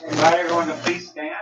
Invite everyone to please stand.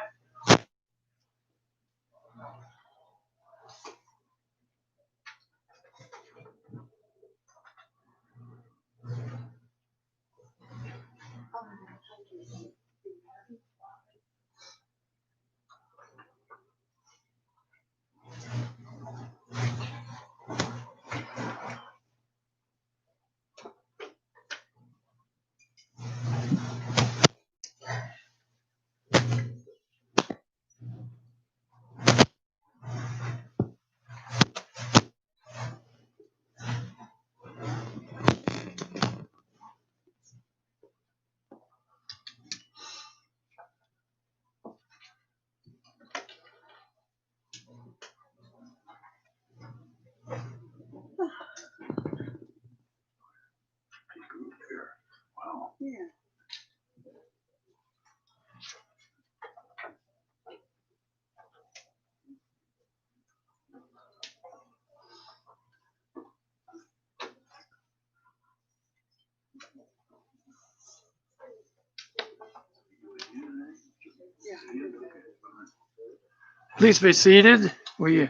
Please be seated. We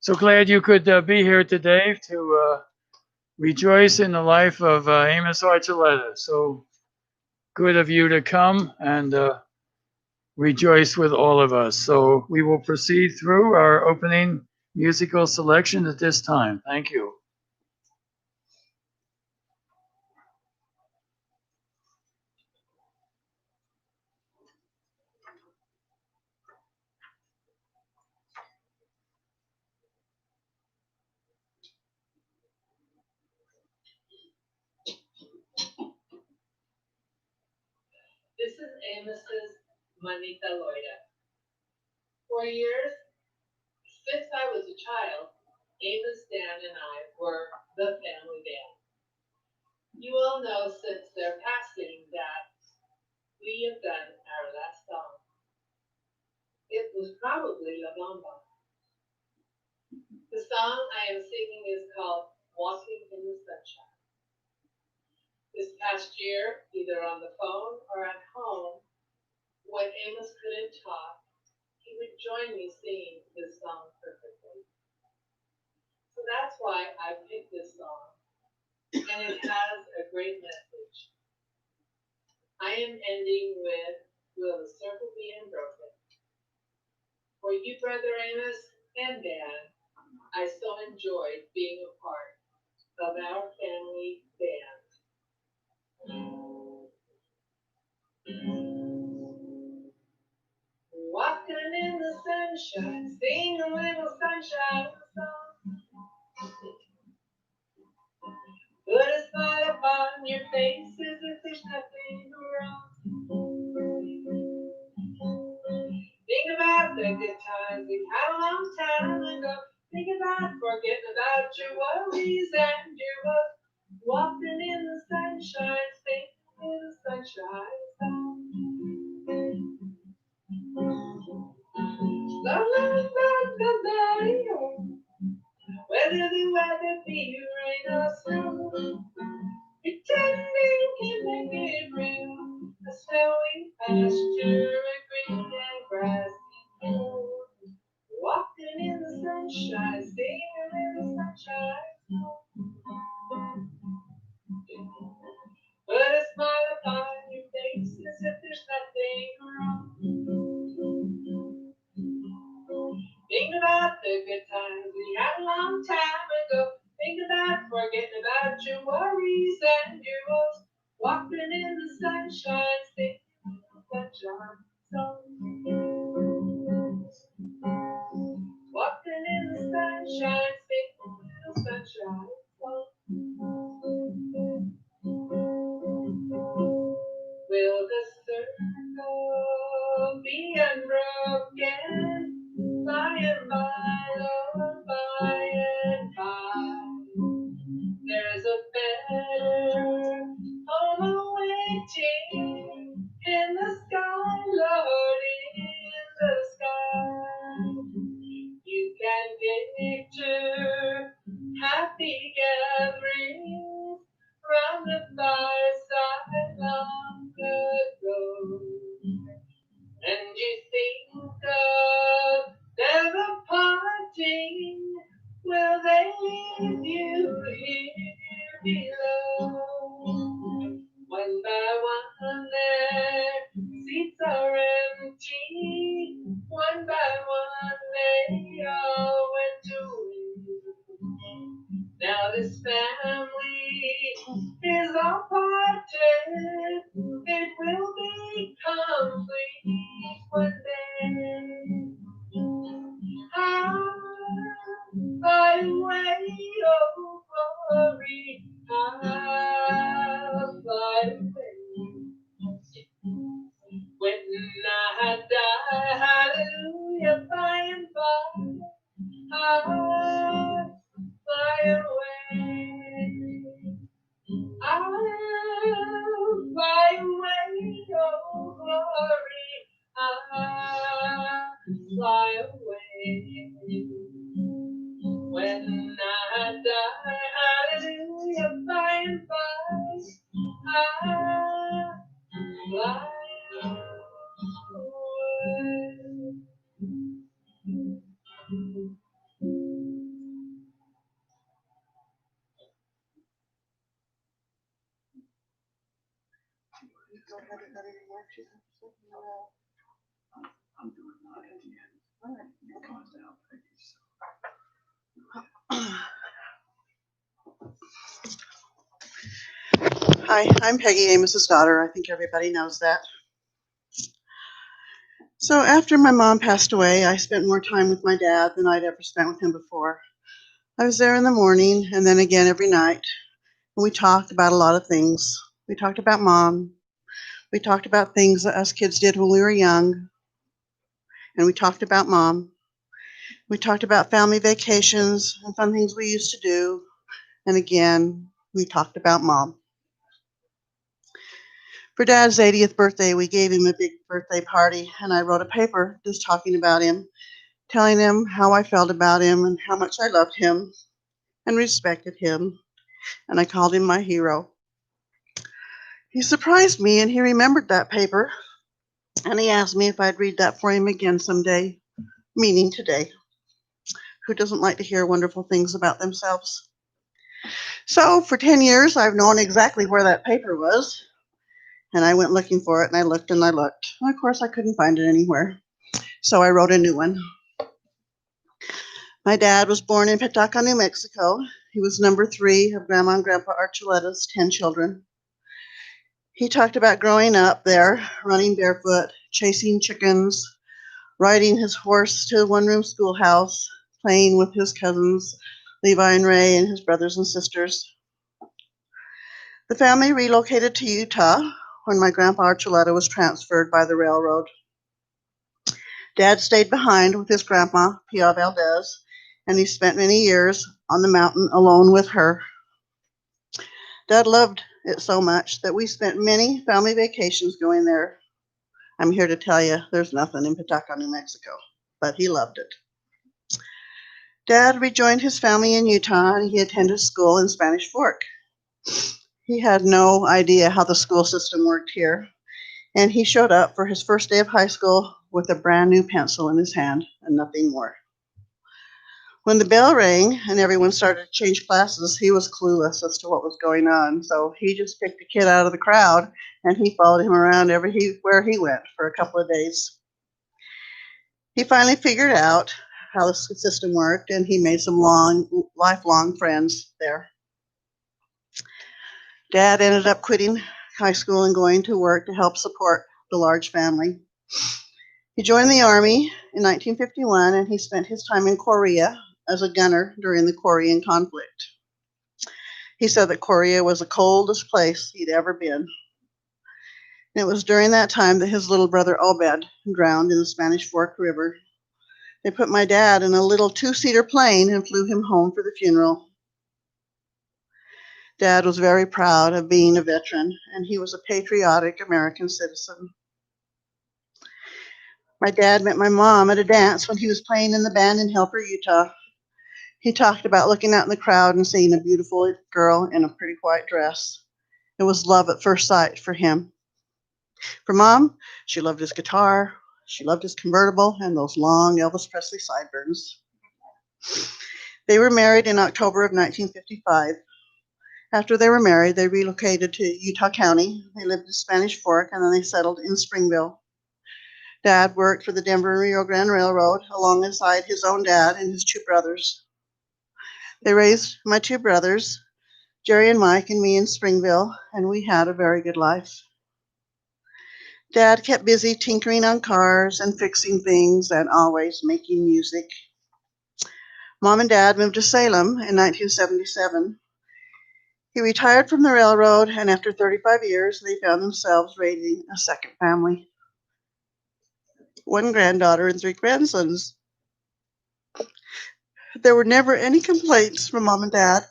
so glad you could be here today to rejoice in the life of Amos Archuleta. So good of you to come and rejoice with all of us. So we will proceed through our opening musical selection at this time. Thank you. is Amos's Manita Loida. For years, since I was a child, Amos, Dan, and I were the family band. You all know since their passing that we have done our last song. It was probably La Bamba. The song I am singing is called Walking in the Sunshine. This past year, either on the phone or at home, when Amos couldn't talk, he would join me singing this song perfectly. So that's why I picked this song, and it has a great message. I am ending with, Will the Circle Be Unbroken? For you, Brother Amos and Dan, I so enjoyed being a part of our family band. Walking in the sunshine, sing a little sunshine song. Put a smile upon your face as if there's nothing wrong. Think about the good times we had a long time ago. Think about forgetting about your worries and your woes. Walking in the sunshine, singing in the sunshine song. Whether the weather be rain or snow, pretending can make it real. A snowy pasture, a green and grassy hill. Walking in the sunshine, singing in the sunshine. Put a smile upon your face as if there's nothing wrong. Think about the good times we had a long time ago. Think about forgetting about your worries and your woes. Walking in the sunshine, singing in the sunshine song. Walking in the sunshine, singing in the sunshine song. Will the circle be unbroken? By and by, oh, by and by, there's a better home awaiting in the sky, Lord, in the sky. You can picture happy gatherings round the fireside long ago, and you think of never parting. Will they leave you here below? One by one their seats are empty. One by one they all went away. Now this family is all parted. It will be complete one day. I'll fly away, oh glory, I'll fly away. When I die, hallelujah, by and by, I'll fly away. I'll fly away, oh glory, I'll fly away. When I die, hallelujah, by and by, I'll fly away. I'm doing that at the end. All right. It comes out. Hi, I'm Peggy, Amos's daughter. I think everybody knows that. So after my mom passed away, I spent more time with my dad than I'd ever spent with him before. I was there in the morning and then again every night. And we talked about a lot of things. We talked about mom. We talked about things that us kids did when we were young, and we talked about Mom. We talked about family vacations and fun things we used to do, and again, we talked about Mom. For Dad's 80th birthday, we gave him a big birthday party, and I wrote a paper just talking about him, telling him how I felt about him and how much I loved him and respected him, and I called him my hero. He surprised me, and he remembered that paper, and he asked me if I'd read that for him again someday, meaning today. Who doesn't like to hear wonderful things about themselves? So for 10 years, I've known exactly where that paper was, and I went looking for it, and I looked and I looked. And of course, I couldn't find it anywhere. So I wrote a new one. My dad was born in Petaca, New Mexico. He was number 3 of Grandma and Grandpa Archuleta's 10 children. He talked about growing up there, running barefoot, chasing chickens, riding his horse to a one-room schoolhouse, playing with his cousins, Levi and Ray, and his brothers and sisters. The family relocated to Utah when my Grandpa Archuleta was transferred by the railroad. Dad stayed behind with his grandma, Pia Valdez, and he spent many years on the mountain alone with her. Dad loved it so much that we spent many family vacations going there. I'm here to tell you there's nothing in Petaca, New Mexico, but he loved it. Dad rejoined his family in Utah, and he attended school in Spanish Fork. He had no idea how the school system worked here, and he showed up for his first day of high school with a brand new pencil in his hand and nothing more. When the bell rang and everyone started to change classes, he was clueless as to what was going on, so he just picked a kid out of the crowd, and he followed him around everywhere he went for a couple of days. He finally figured out how the system worked, and he made some lifelong friends there. Dad ended up quitting high school and going to work to help support the large family. He joined the Army in 1951, and he spent his time in Korea as a gunner during the Korean conflict. He said that Korea was the coldest place he'd ever been. And it was during that time that his little brother Obed drowned in the Spanish Fork River. They put my dad in a little 2-seater plane and flew him home for the funeral. Dad was very proud of being a veteran, and he was a patriotic American citizen. My dad met my mom at a dance when he was playing in the band in Helper, Utah. He talked about looking out in the crowd and seeing a beautiful girl in a pretty white dress. It was love at first sight for him. For Mom, she loved his guitar, she loved his convertible, and those long Elvis Presley sideburns. They were married in October of 1955. After they were married, they relocated to Utah County. They lived in Spanish Fork, and then they settled in Springville. Dad worked for the Denver and Rio Grande Railroad alongside his own dad and his 2 brothers. They raised my 2 brothers, Jerry and Mike, and me in Springville, and we had a very good life. Dad kept busy tinkering on cars and fixing things and always making music. Mom and Dad moved to Salem in 1977. He retired from the railroad, and after 35 years, they found themselves raising a second family. 1 granddaughter and 3 grandsons. There were never any complaints from Mom and Dad.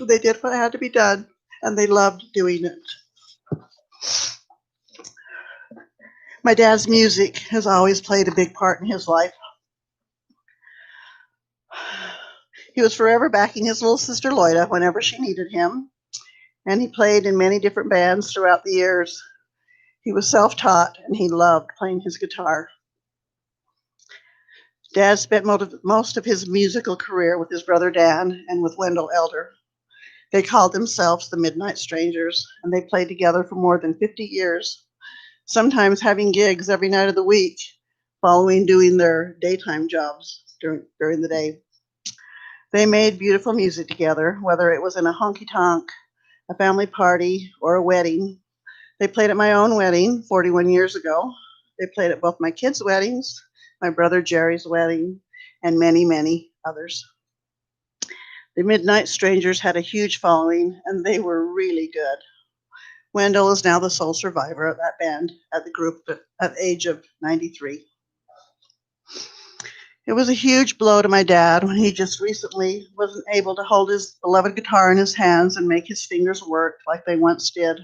They did what had to be done, and they loved doing it. My dad's music has always played a big part in his life. He was forever backing his little sister Loida whenever she needed him, and he played in many different bands throughout the years. He was self-taught, and he loved playing his guitar. Dad spent most of his musical career with his brother Dan and with Wendell Elder. They called themselves the Midnight Strangers, and they played together for more than 50 years, sometimes having gigs every night of the week, following doing their daytime jobs during the day. They made beautiful music together, whether it was in a honky-tonk, a family party, or a wedding. They played at my own wedding 41 years ago. They played at both my kids' weddings, my brother Jerry's wedding, and many, many others. The Midnight Strangers had a huge following, and they were really good. Wendell is now the sole survivor of that band at the group at the age of 93. It was a huge blow to my dad when he just recently wasn't able to hold his beloved guitar in his hands and make his fingers work like they once did.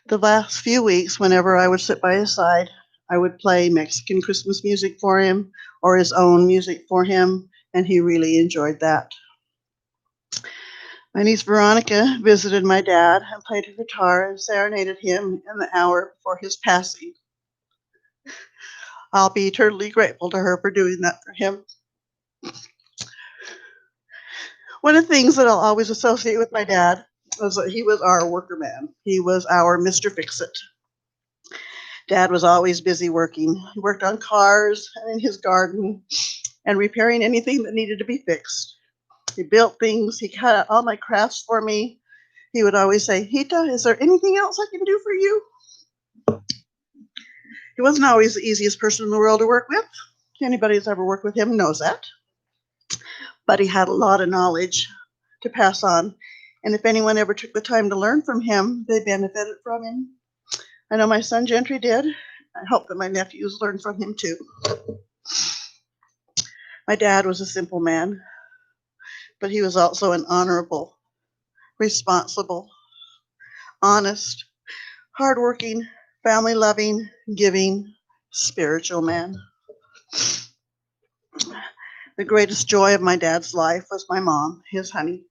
The last few weeks, whenever I would sit by his side, I would play Mexican Christmas music for him or his own music for him, and he really enjoyed that. My niece Veronica visited my dad and played her guitar and serenaded him in the hour before his passing. I'll be eternally grateful to her for doing that for him. One of the things that I'll always associate with my dad was that he was our worker man. He was our Mr. Fix-It. Dad was always busy working. He worked on cars and in his garden and repairing anything that needed to be fixed. He built things. He cut out all my crafts for me. He would always say, Hita, is there anything else I can do for you? He wasn't always the easiest person in the world to work with. Anybody who's ever worked with him knows that. But he had a lot of knowledge to pass on. And if anyone ever took the time to learn from him, they benefited from him. I know my son Gentry did. I hope that my nephews learned from him too. My dad was a simple man, but he was also an honorable, responsible, honest, hardworking, family-loving, giving, spiritual man. The greatest joy of my dad's life was my mom, his honey.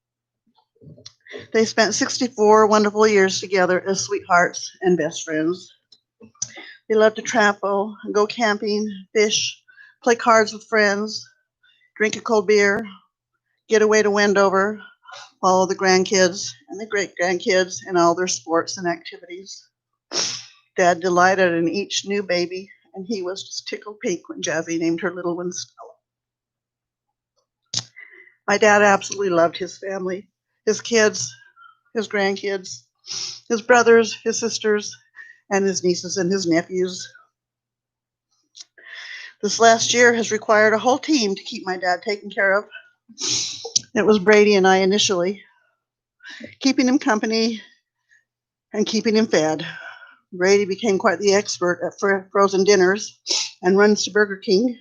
They spent 64 wonderful years together as sweethearts and best friends. They loved to travel, go camping, fish, play cards with friends, drink a cold beer, get away to Wendover, follow the grandkids and the great-grandkids in all their sports and activities. Dad delighted in each new baby, and he was just tickled pink when Jazzy named her little one Stella. My dad absolutely loved his family, his kids, his grandkids, his brothers, his sisters, and his nieces and his nephews. This last year has required a whole team to keep my dad taken care of. It was Brady and I initially, keeping him company and keeping him fed. Brady became quite the expert at frozen dinners and runs to Burger King.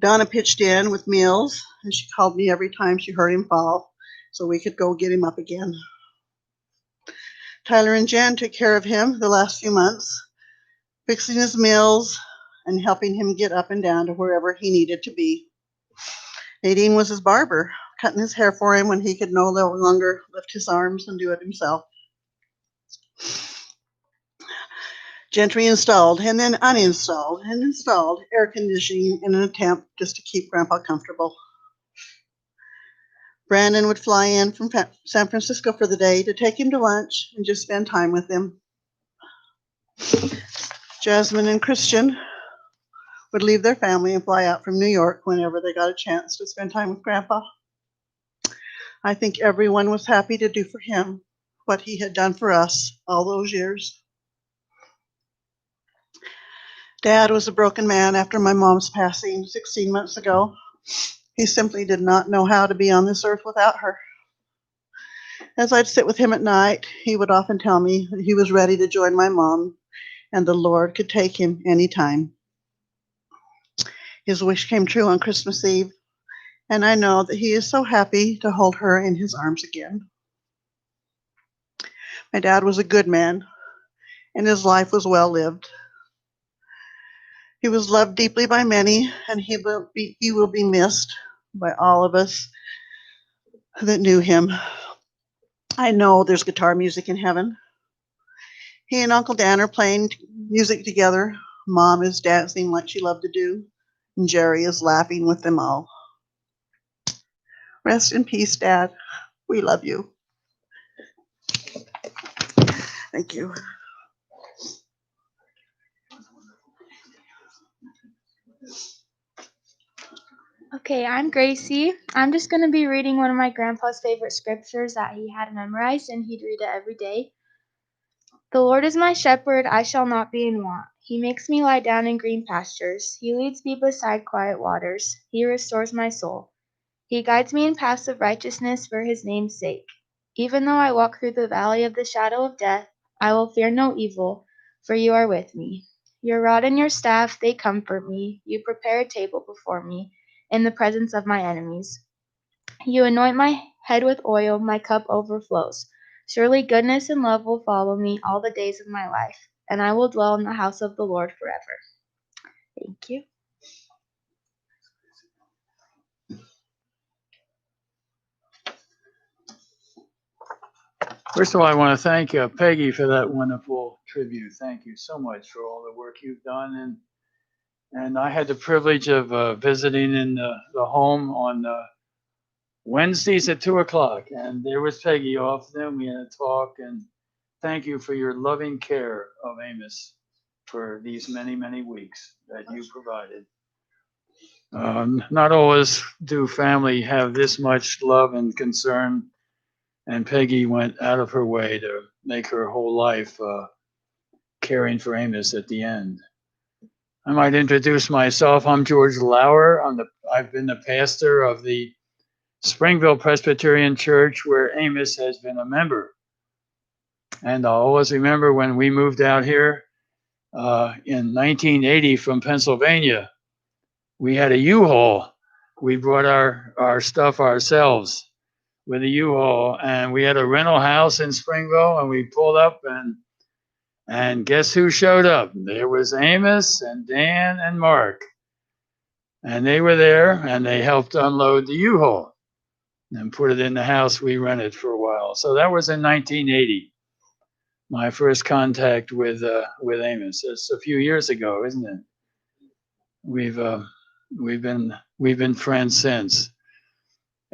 Donna pitched in with meals, and she called me every time she heard him fall so we could go get him up again. Tyler and Jen took care of him the last few months, fixing his meals and helping him get up and down to wherever he needed to be. Nadine was his barber, cutting his hair for him when he could no longer lift his arms and do it himself. Gentry installed and then uninstalled and installed air conditioning in an attempt just to keep Grandpa comfortable. Brandon would fly in from San Francisco for the day to take him to lunch and just spend time with him. Jasmine and Christian would leave their family and fly out from New York whenever they got a chance to spend time with Grandpa. I think everyone was happy to do for him what he had done for us all those years. Dad was a broken man after my mom's passing 16 months ago. He simply did not know how to be on this earth without her. As I'd sit with him at night, he would often tell me that he was ready to join my mom and the Lord could take him anytime. His wish came true on Christmas Eve, and I know that he is so happy to hold her in his arms again. My dad was a good man, and his life was well lived. He was loved deeply by many, and he will be missed by all of us that knew him. I know there's guitar music in heaven. He and Uncle Dan are playing music together. Mom is dancing like she loved to do, and Jerry is laughing with them all. Rest in peace, Dad. We love you. Thank you. Okay, I'm Gracie. I'm just going to be reading one of my grandpa's favorite scriptures that he had memorized, and he'd read it every day. The Lord is my shepherd, I shall not be in want. He makes me lie down in green pastures. He leads me beside quiet waters. He restores my soul. He guides me in paths of righteousness for his name's sake. Even though I walk through the valley of the shadow of death, I will fear no evil, for you are with me. Your rod and your staff, they comfort me. You prepare a table before me in the presence of my enemies. You anoint my head with oil, my cup overflows. Surely goodness and love will follow me all the days of my life, and I will dwell in the house of the Lord forever. Thank you. First of all, I want to thank Peggy for that wonderful tribute. Thank you so much for all the work you've done. And I had the privilege of visiting in the home on Wednesdays at 2 o'clock. And there was Peggy off. Then we had a talk. And thank you for your loving care of Amos for these many, many weeks that you provided. Not always do family have this much love and concern. And Peggy went out of her way to make her whole life caring for Amos at the end. I might introduce myself. I'm George Lauer. I've been the pastor of the Springville Presbyterian Church where Amos has been a member. And I'll always remember when we moved out here in 1980 from Pennsylvania, we had a U-Haul. We brought our stuff ourselves with a U-Haul, and we had a rental house in Springville, and we pulled up, and guess who showed up? There was Amos and Dan and Mark, and they were there, and they helped unload the U-Haul and put it in the house we rented for a while. So that was in 1980, my first contact with Amos. It's a few years ago, isn't it? We've been friends since.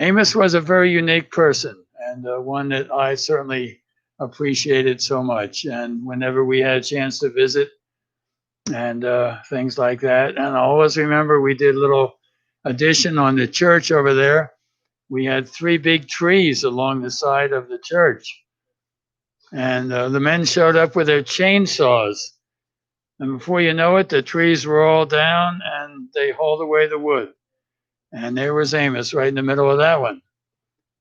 Amos was a very unique person, and one that I certainly appreciated so much. And whenever we had a chance to visit and things like that, and I always remember we did a little addition on the church over there. We had 3 big trees along the side of the church, and the men showed up with their chainsaws. And before you know it, the trees were all down, and they hauled away the wood. And there was Amos right in the middle of that one.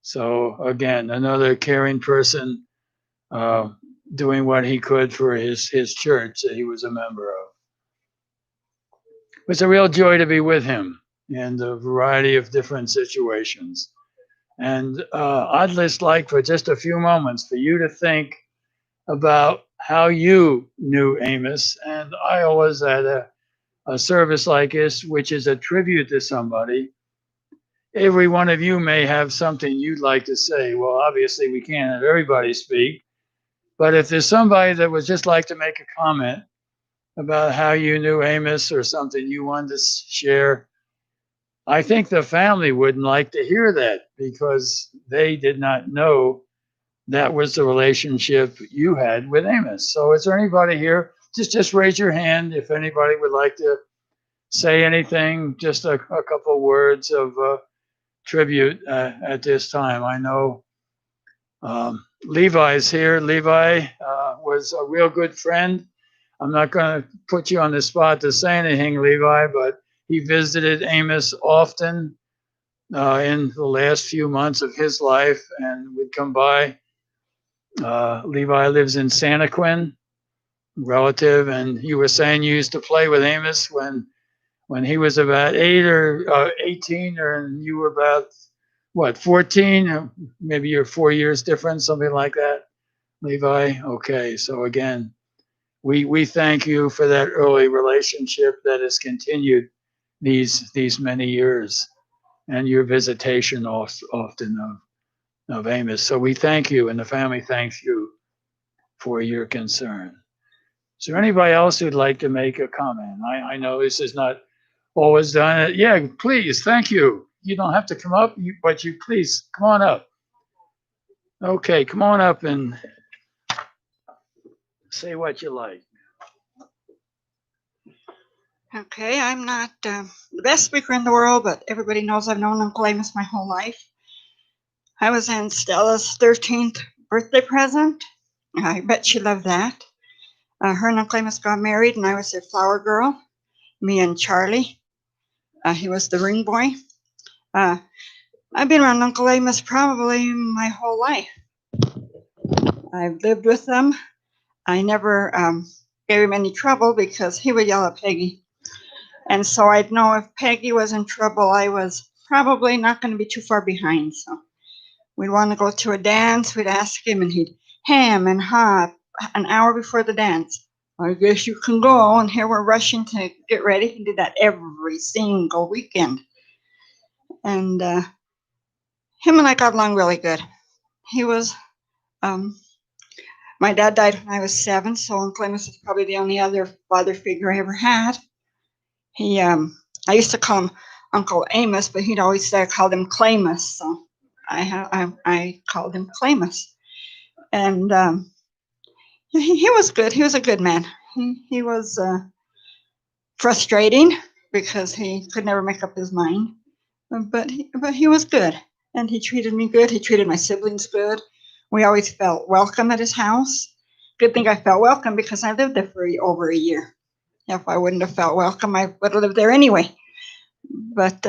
So again, another caring person doing what he could for his church that he was a member of. It was a real joy to be with him in a variety of different situations. And I'd just like for just a few moments for you to think about how you knew Amos. And I always had a service like this, which is a tribute to somebody. Every one of you may have something you'd like to say. Well, obviously we can't have everybody speak, but if there's somebody that would just like to make a comment about how you knew Amos or something you wanted to share, I think the family wouldn't like to hear that because they did not know that was the relationship you had with Amos. So is there anybody here? Just raise your hand if anybody would like to say anything, just a couple words of tribute at this time. I know Levi's here. Levi was a real good friend. I'm not going to put you on the spot to say anything, Levi, but he visited Amos often in the last few months of his life and would come by. Levi lives in Santaquin, relative, and you were saying you used to play with Amos when he was about 8 or 18, and you were about, what, 14? Maybe you're 4 years difference, something like that, Levi? Okay, so again, we thank you for that early relationship that has continued these many years and your visitation often of Amos. So we thank you, and the family thanks you for your concern. Is there anybody else who'd like to make a comment? I know this is not always done. Yeah, please, thank you. You don't have to come up, but you please come on up. Okay, come on up and say what you like. Okay, I'm not the best speaker in the world, but everybody knows I've known Uncle Amos my whole life. I was Aunt Stella's 13th birthday present. I bet she loved that. Her and Uncle Amos got married, and I was their flower girl, me and Charlie. He was the ring boy. I've been around Uncle Amos probably my whole life. I've lived with them. I never gave him any trouble because he would yell at Peggy. And so I'd know if Peggy was in trouble, I was probably not going to be too far behind. So we'd want to go to a dance. We'd ask him, and he'd ham and ha an hour before the dance. I guess you can go. And here we're rushing to get ready. He did that every single weekend. And him and I got along really good. He was, my dad died when I was 7, so Uncle Amos is probably the only other father figure I ever had. He, I used to call him Uncle Amos, but he'd always say I called him Clamus, so I called him Clamus. And he was good. He was a good man. He was frustrating because he could never make up his mind, but he was good, and he treated me good. He treated my siblings good. We always felt welcome at his house. Good thing I felt welcome because I lived there for over a year. If I wouldn't have felt welcome, I would have lived there anyway. But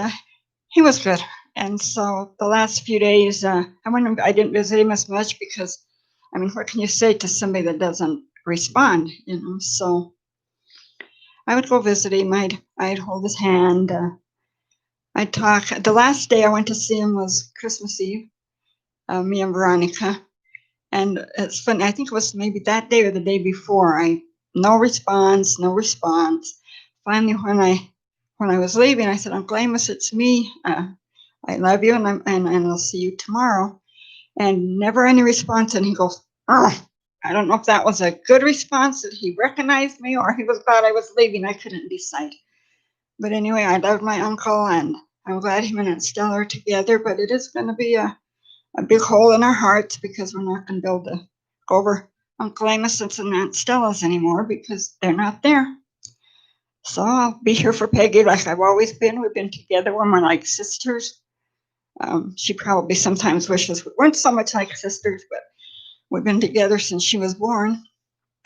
he was good. And so the last few days, I didn't visit him as much because, I mean, what can you say to somebody that doesn't respond, you know? So I would go visit him. I'd hold his hand. I'd talk. The last day I went to see him was Christmas Eve, me and Veronica. And it's funny, I think it was maybe that day or the day before. No response. Finally, when I was leaving, I said, Uncle Amos, it's me. I love you, and I'll see you tomorrow. And never any response. And he goes, oh, I don't know if that was a good response, that he recognized me, or he was glad I was leaving. I couldn't decide. But anyway, I loved my uncle, and I'm glad him and Aunt Stella are together. But it is going to be a big hole in our hearts because we're not going to be able to go over Uncle Amos's and Aunt Stella's anymore because they're not there. So I'll be here for Peggy like I've always been. We've been together when we're like sisters. She probably sometimes wishes we weren't so much like sisters, but we've been together since she was born.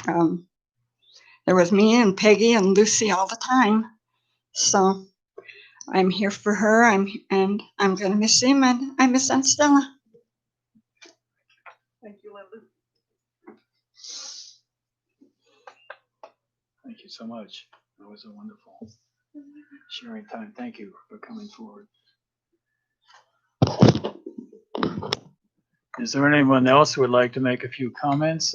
There was me and Peggy and Lucy all the time. So I'm here for her. I'm going to miss him, and I miss Aunt Stella. Thank you, Linda. Thank you so much. That was a wonderful sharing time. Thank you for coming forward. Is there anyone else who would like to make a few comments?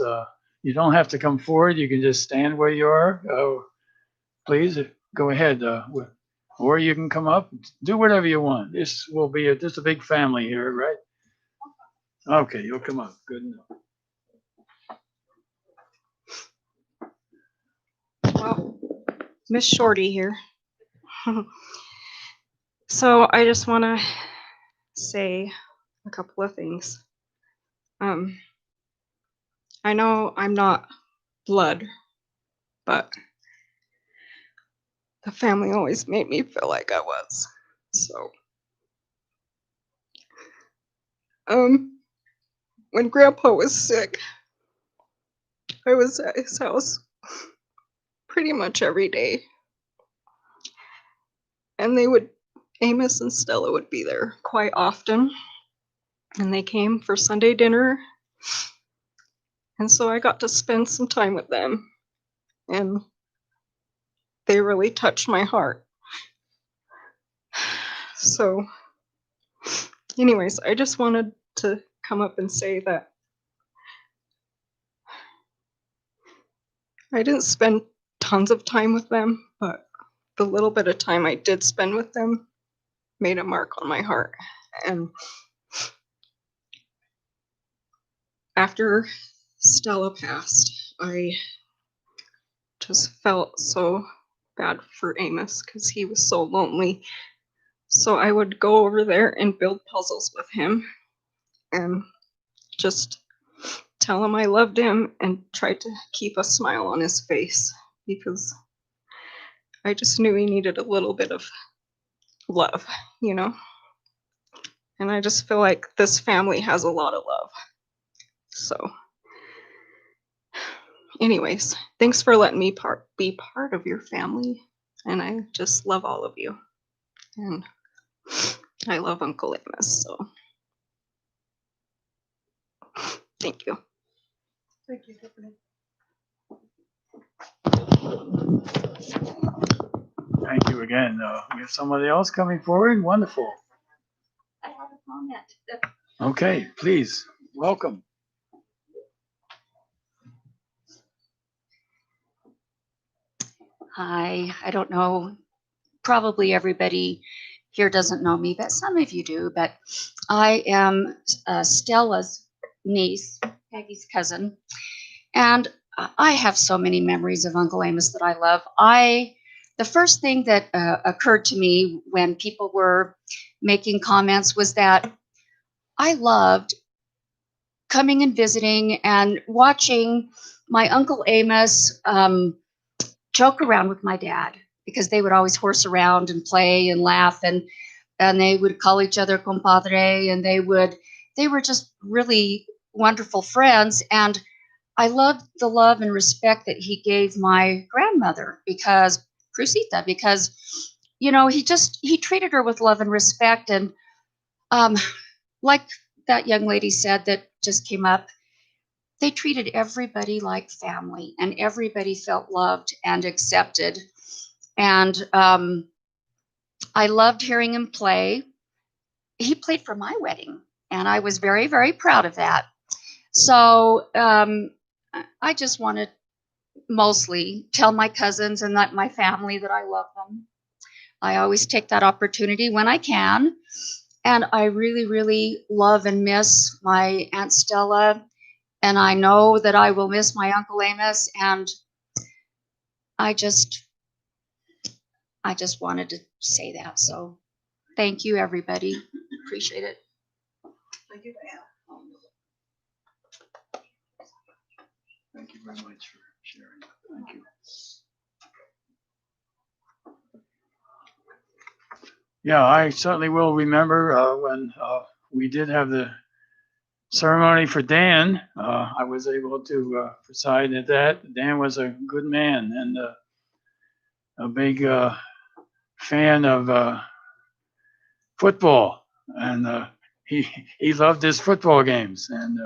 You don't have to come forward. You can just stand where you are. Please go ahead. Or you can come up. Do whatever you want. This will be just a big family here, right? Okay, you'll come up. Good enough. Well, Miss Shorty here. So I just want to say a couple of things. I know I'm not blood, but the family always made me feel like I was. So, when Grandpa was sick, I was at his house pretty much every day. And Amos and Stella would be there quite often. And they came for Sunday dinner. And so I got to spend some time with them. And they really touched my heart. So, anyways, I just wanted to come up and say that I didn't spend tons of time with them, but the little bit of time I did spend with them made a mark on my heart. And after Stella passed, I just felt so bad for Amos because he was so lonely. So I would go over there and build puzzles with him and just tell him I loved him and try to keep a smile on his face because I just knew he needed a little bit of love, you know? And I just feel like this family has a lot of love. So, anyways, thanks for letting me be part of your family. And I just love all of you. And I love Uncle Amos, so thank you. Thank you, Tiffany. Thank you again. We have somebody else coming forward. Wonderful. I have a comment. Okay, please, welcome. Hi, I don't know, probably everybody here doesn't know me, but some of you do. But I am Stella's niece, Peggy's cousin, and I have so many memories of Uncle Amos that I love. The first thing that occurred to me when people were making comments was that I loved coming and visiting and watching my Uncle Amos joke around with my dad, because they would always horse around and play and laugh, and they would call each other compadre, and they were just really wonderful friends. And I loved the love and respect that he gave my grandmother, because Crucita, because he treated her with love and respect. And um, like that young lady said that just came up, they treated everybody like family, and everybody felt loved and accepted. And I loved hearing him play. He played for my wedding, and I was very, very proud of that. So I just want to mostly tell my cousins and my family that I love them. I always take that opportunity when I can. And I really, really love and miss my Aunt Stella. And I know that I will miss my Uncle Amos. And I just wanted to say that. So thank you, everybody. Appreciate it. Thank you, Diana. Thank you very much for sharing. Thank you. Yeah, I certainly will remember when we did have the ceremony for Dan. I was able to preside at that. Dan was a good man and a big fan of football, and he loved his football games. And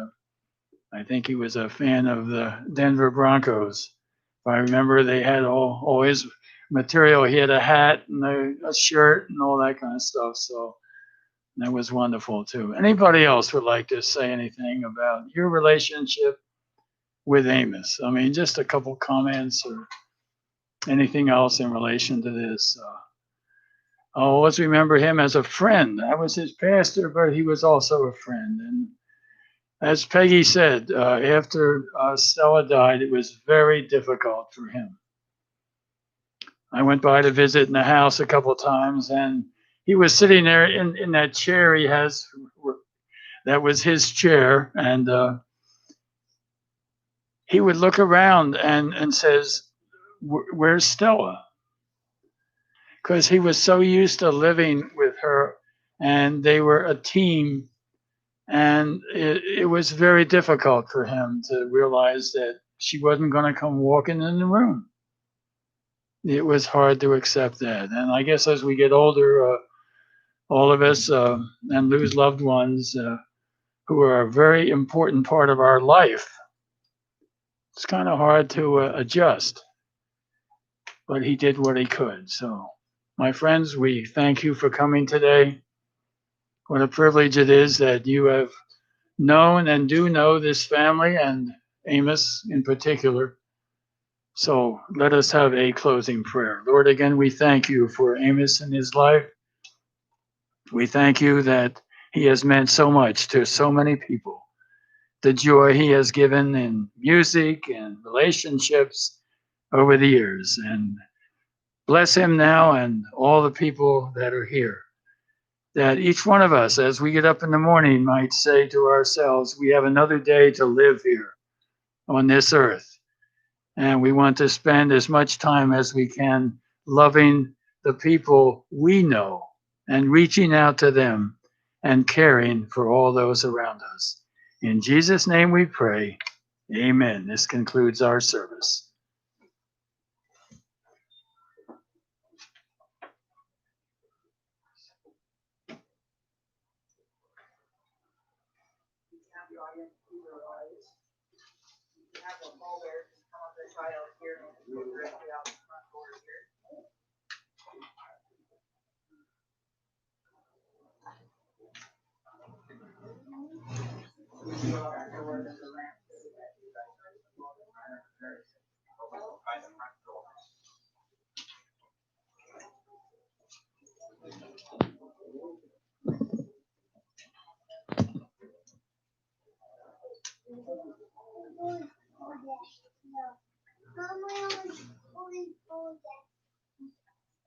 I think he was a fan of the Denver Broncos. If I remember, they had all his material. He had a hat and a shirt and all that kind of stuff. So that was wonderful too. Anybody else would like to say anything about your relationship with Amos? I mean, just a couple comments or anything else in relation to this. I always remember him as a friend. I was his pastor, but he was also a friend. And as Peggy said, after Stella died, it was very difficult for him. I went by to visit in the house a couple of times, and he was sitting there in that chair he has. That was his chair, and he would look around and says, "Where's Stella?" Because he was so used to living with her, and they were a team. And it was very difficult for him to realize that she wasn't going to come walking in the room. It was hard to accept that. And I guess as we get older, all of us and lose loved ones who are a very important part of our life, it's kind of hard to adjust. But he did what he could. So, my friends, we thank you for coming today. What a privilege it is that you have known and do know this family, and Amos in particular. So let us have a closing prayer. Lord, again, we thank you for Amos and his life. We thank you that he has meant so much to so many people. The joy he has given in music and relationships over the years. And bless him now and all the people that are here. That each one of us, as we get up in the morning, might say to ourselves, we have another day to live here on this earth. And we want to spend as much time as we can loving the people we know and reaching out to them and caring for all those around us. In Jesus' name we pray. Amen. This concludes our service. By the front door.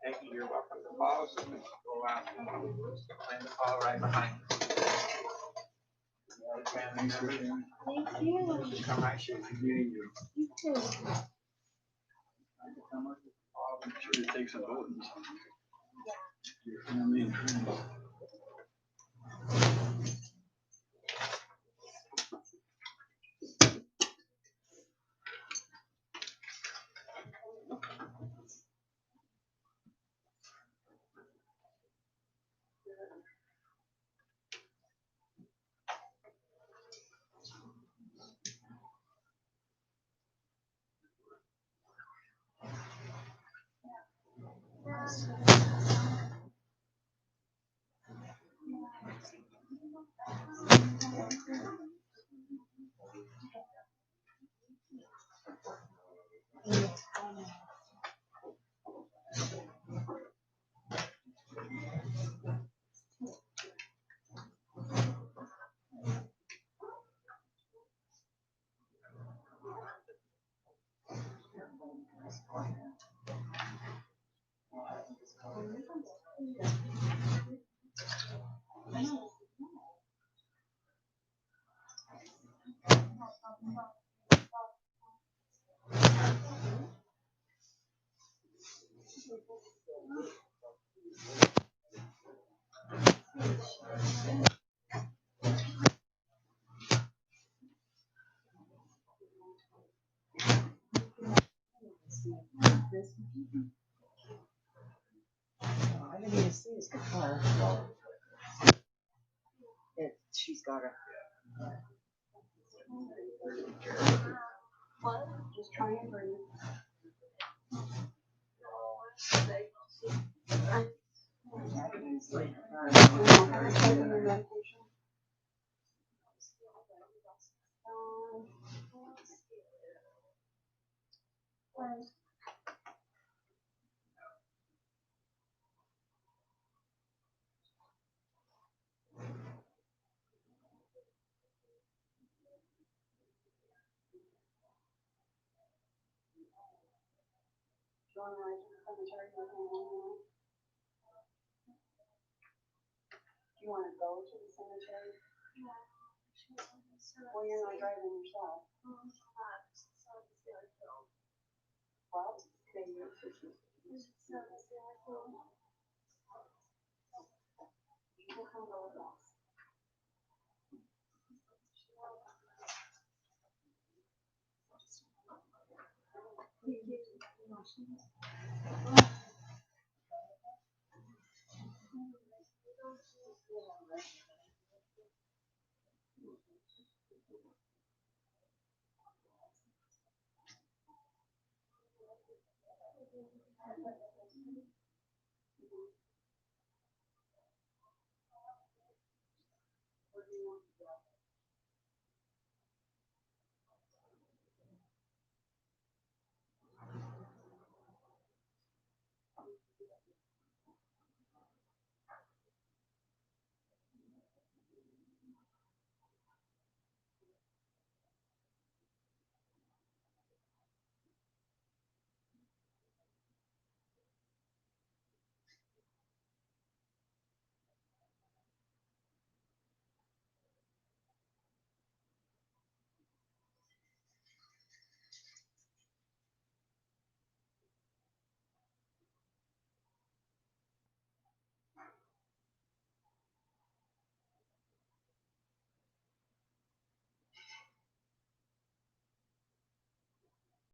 Thank you. You're welcome to follow. So we can go out and plan the follow right behind you. Family members. Thank you. Come right here. You too. I'm sure it takes a vote. Your family and friends. I didn't even see his guitar. She's got a. Just try and bring it. Do you want to go to the cemetery? Well, you're not driving yourself. Well, maybe you should. You will come go with us.